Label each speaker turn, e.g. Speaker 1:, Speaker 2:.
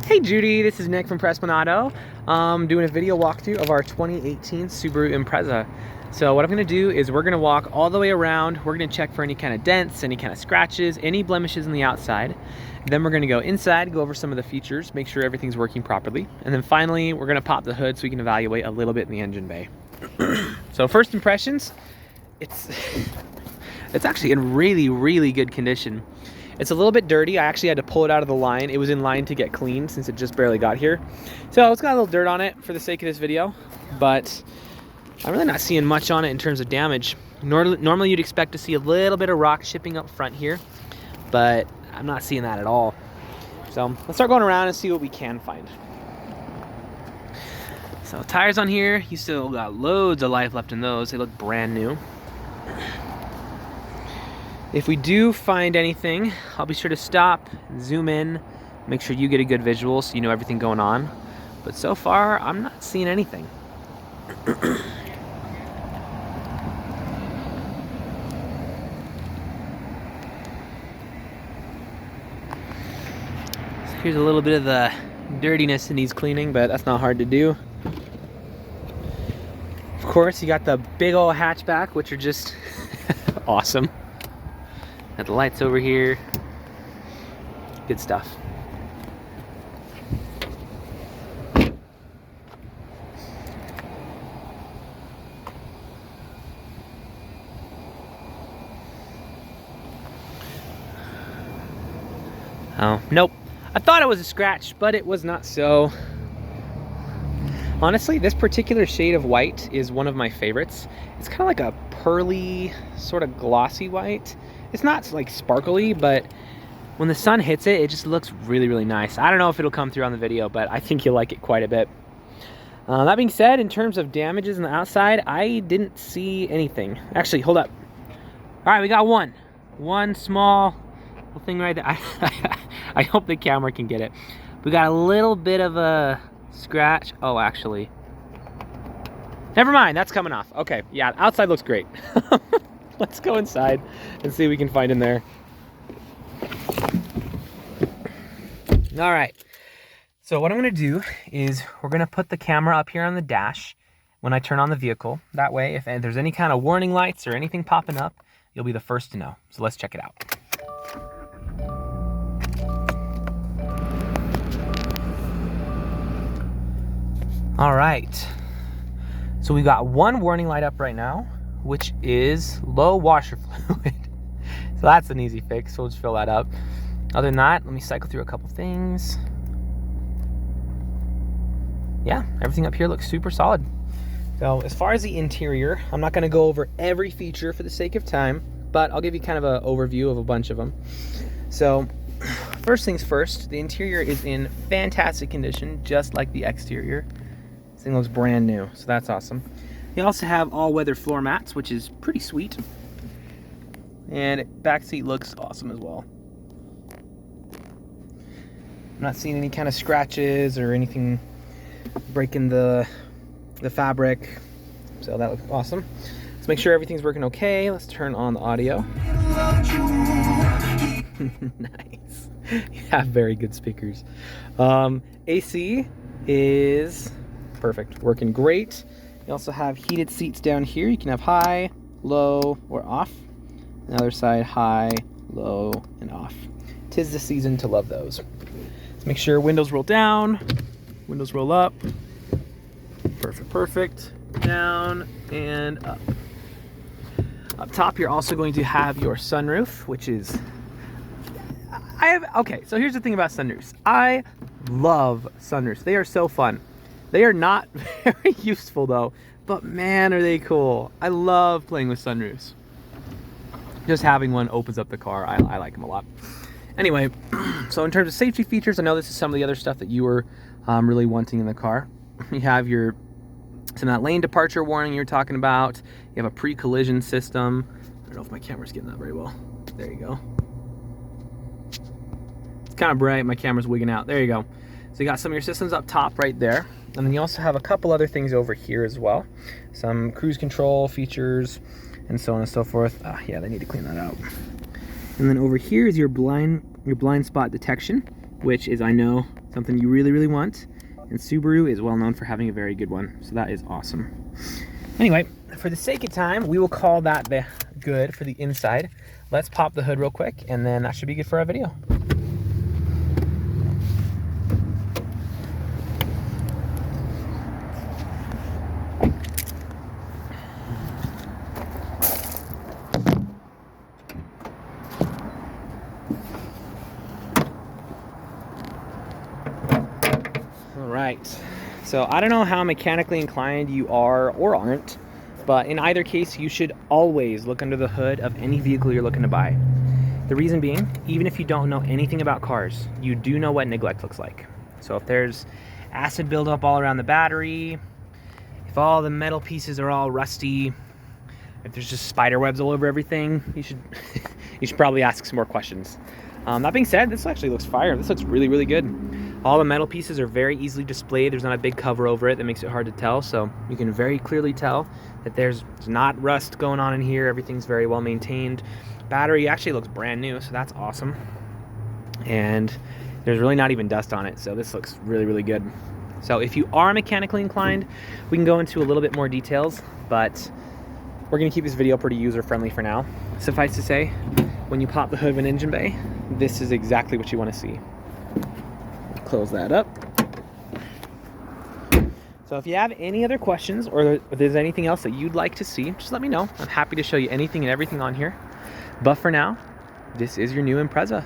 Speaker 1: Hey Judy, this is Nick from Prestman Auto. Doing a video walkthrough of our 2018 Subaru Impreza. So what I'm gonna do is we're gonna walk all the way around. We're gonna check for any kind of dents, any kind of scratches, any blemishes on the outside. Then we're gonna go inside, go over some of the features, make sure everything's working properly. And then finally, we're gonna pop the hood so we can evaluate a little bit in the engine bay. So first impressions, it's actually in really, really good condition. It's a little bit dirty. I actually had to pull it out of the line. It was in line to get cleaned since it just barely got here. So it's got a little dirt on it for the sake of this video, but I'm really not seeing much on it in terms of damage. Normally you'd expect to see a little bit of rock chipping up front here, but I'm not seeing that at all. So let's start going around and see what we can find. So tires on here, you still got loads of life left in those. They look brand new. If we do find anything, I'll be sure to stop, zoom in, make sure you get a good visual so you know everything going on. But so far, I'm not seeing anything. So here's a little bit of the dirtiness that needs cleaning, but that's not hard to do. Of course, you got the big old hatchback, which are just awesome. Got the lights over here. Good stuff. Oh, nope. I thought it was a scratch, but it was not so. Honestly, this particular shade of white is one of my favorites. It's kind of like a pearly, sort of glossy white. It's not like sparkly, but when the sun hits it, it just looks really, really nice. I don't know if it'll come through on the video, but I think you'll like it quite a bit. That being said, in terms of damages on the outside, I didn't see anything. Actually, hold up. All right, we got one small little thing right there. I hope the camera can get it. We got a little bit of a scratch. Oh, actually, never mind, that's coming off. Okay, yeah, outside looks great. Let's go inside and see what we can find in there. All right, so what I'm gonna do is we're gonna put the camera up here on the dash when I turn on the vehicle. That way, if there's any kind of warning lights or anything popping up, you'll be the first to know. So let's check it out. All right, so we got one warning light up right now, which is low washer fluid. So that's an easy fix, so we'll just fill that up. Other than that, let me cycle through a couple things. Yeah, everything up here looks super solid. So as far as the interior, I'm not gonna go over every feature for the sake of time, but I'll give you kind of an overview of a bunch of them. So first things first, the interior is in fantastic condition, just like the exterior. This thing looks brand new, so that's awesome. You also have all-weather floor mats, which is pretty sweet. And back seat looks awesome as well. I'm not seeing any kind of scratches or anything breaking the fabric, so that looks awesome. Let's make sure everything's working okay. Let's turn on the audio. Nice. You have very good speakers. AC is perfect, working great. You also have heated seats down here. You can have high, low, or off. The other side, high, low, and off. 'Tis the season to love those. Let's make sure windows roll down, windows roll up. Perfect, perfect. Down and up. Up top, you're also going to have your sunroof, which is... Okay, so here's the thing about sunroofs. I love sunroofs. They are so fun. They are not very useful though, but man, are they cool. I love playing with sunroofs. Just having one opens up the car. I like them a lot. Anyway, so in terms of safety features, I know this is some of the other stuff that you were really wanting in the car. You have some of that lane departure warning you're talking about. You have a pre-collision system. I don't know if my camera's getting that very well. There you go. It's kind of bright, my camera's wigging out. There you go. So you got some of your systems up top right there. And then you also have a couple other things over here as well. Some cruise control features and so on and so forth. Yeah, they need to clean that out. And then over here is your blind spot detection, which is, I know, something you really, really want. And Subaru is well known for having a very good one, so that is awesome. Anyway, for the sake of time, we will call that the good for the inside. Let's pop the hood real quick, and then that should be good for our video. All right, so I don't know how mechanically inclined you are or aren't, but in either case, you should always look under the hood of any vehicle you're looking to buy. The reason being, even if you don't know anything about cars, you do know what neglect looks like. So if there's acid buildup all around the battery, if all the metal pieces are all rusty, if there's just spider webs all over everything, you should you should probably ask some more questions. That being said, this actually looks fire. This looks really, really good. All the metal pieces are very easily displayed. There's not a big cover over it that makes it hard to tell, so you can very clearly tell that there's not rust going on in here. Everything's very well maintained. Battery actually looks brand new, so that's awesome. And there's really not even dust on it, so this looks really, really good. So if you are mechanically inclined, we can go into a little bit more details, but we're gonna keep this video pretty user-friendly for now. Suffice to say, when you pop the hood of an engine bay, this is exactly what you wanna see. Close that up. So if you have any other questions, or if there's anything else that you'd like to see, just let me know. I'm happy to show you anything and everything on here. But for now, this is your new Impreza.